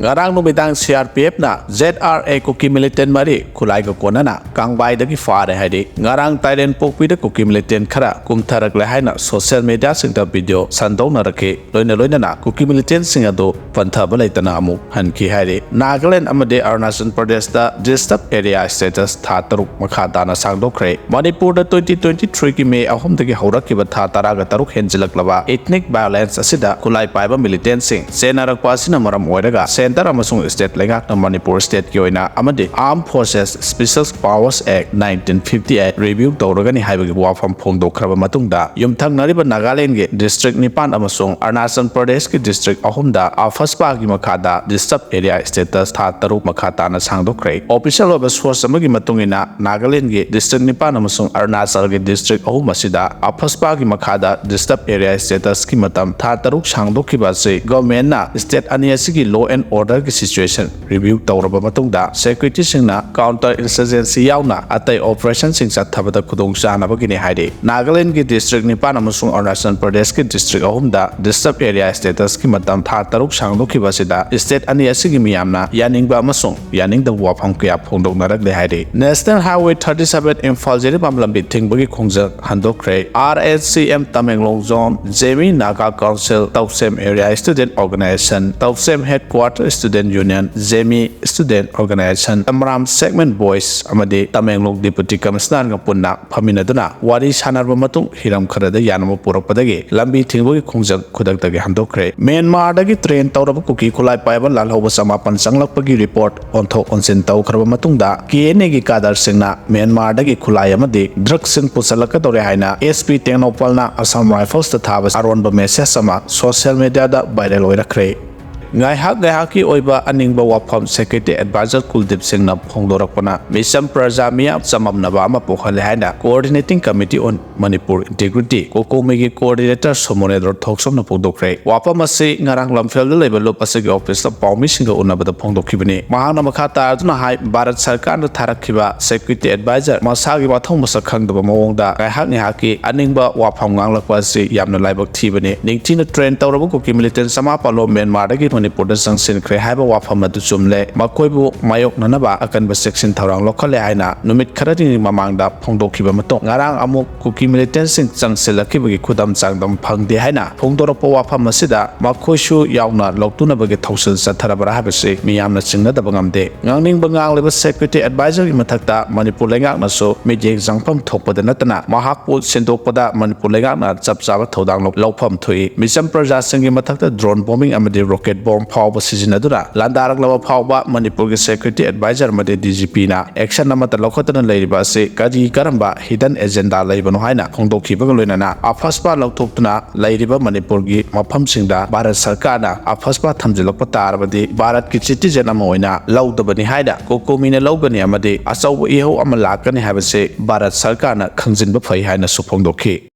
ngarang numidang CRPF na ZRA Kuki militant mari Khutlai ka konana kangbai dagi Phare haidi ngarang Thailand pokpi da Kuki militant khara kumtharak le haina social media singta video sandokna rakhe loina na Kuki militant singado pantha balaitana amu hanki haidi Nagaland amade Arunachal Pradesh da disturbed area status tha taruk makha dana sangdokhre Manipur da 2023 ki May ahom dagi haurakkiba tha taraga taruk henjilaklaba ethnic violence asida Khutlai paiba militant sing senarak pasina maram oiraga center amasung state lengak na Manipur state ki oina amade Armed Forces Special Powers Act 1958 review tawragani haibagi wafam phongdokhraba matungda yumthangnariba Nagaland ge district nipan amasung Arunachal Pradesh ki district ahumda AFSPA gi makhada disturbed area status tha taruk makha tana sangdokhre official of source amagi matungina Nagaland ge district nipan amasung Arunachal ge district ahum asida AFSPA gi makhada disturbed area status ki matam tha taruk sangdokhiba se government na state ani asigi law and order ki situation review tawraba matungda security singna counter insurgency yauna atai operation sing chathabada khudong chanaba gini haide Nagaland ki district nipan amasung Arunachal Pradesh ki district ahumda disturbed area status ki matam tha taruk sangdokhiba sida state ani asigi miyamna yaningba amasung yaningda wafam kya phongdoknarak le haide National Highway 37 Imphal jeri bamlambi thingbagi khongjak handokre RSCM Tamenglong Zone Jemi Naga Council Tawsem Area Student Organization Tawsem Headquarter Student Union Jemi Student Organization Amram Segment Boys amadi Tamenglong Deputy Commissioner nga punna phaminaduna wari sanarba matung hiram kharada yanama purakpadagi lambi thingbagi khongjak khudakdagi handokre Myanmar dagi train tawraba Kuki Khutlai paiba lalhoba samapan sanglakpagi report onthok onsin tawkhraba matungda KNA gi kadar singna Myanmar dagi Khutlai amadi drug sing pusalakadore haina SP Tengnopalna Assam Rifles ta thaba aronba message sama social media da viral oirakre Ngaihaki oiba aningba wafam security advisor Kuldip Singh na phongdorakpana Mission Praja Mia Samamnaba ama pokhale haina coordinating committee on Manipur integrity Kokomigi coordinator Somonedro Thoksam na phongdokre wafam ase ngarang lamphel da leba lop asegi office la pawmi singa unabada phongdokhibani mahana makha taaduna hai Bharat Sarkar na tharakhiba security advisor masagi wathong masak khangdaba mawongda ngaihaki aningba wafam nganglakpa ase yamna laibak thibani ningthina train tawraba Kuki militant samapalo Myanmar dagi Manipur da sangsin khre haiba wafam adu chumle makoibu mayok nanaba akanba section tharang lokhale haina numit kharani mamangda phongdokhiba matong ngarang amuk Kuki militant sing changselakibagi khudam changdam phangde haina phongdorapa wafam asida makoisu yauna loktuna bagi thausil satharabara habase miyamna chingnadaba ngamde ngangning bangang leba security advisor gi mathakta Manipur lengak naso meje jangpham thokpada natana mahakpu sendokpada Manipur lengak na chapchaba thodang lopam thui Mission Praja Singh gi mathakta drone bombing amadi rocket bomb phawba sizinadura landarak lawa phawba Manipur ge security advisor made DGP na action namata lokhatana leiriba ase kadi karamba hidden agenda leibano haina khongdokhiba loinana AFSPA lokthokna leiriba Manipur gi mafam singda Bharat Sarkar na AFSPA thamjilakpa tarabadi Bharat ki citizen ama oina laudabani haida kokomina laugani amade achau iho ama lakani habase Bharat Sarkar na khangjinba phai haina suphongdokhi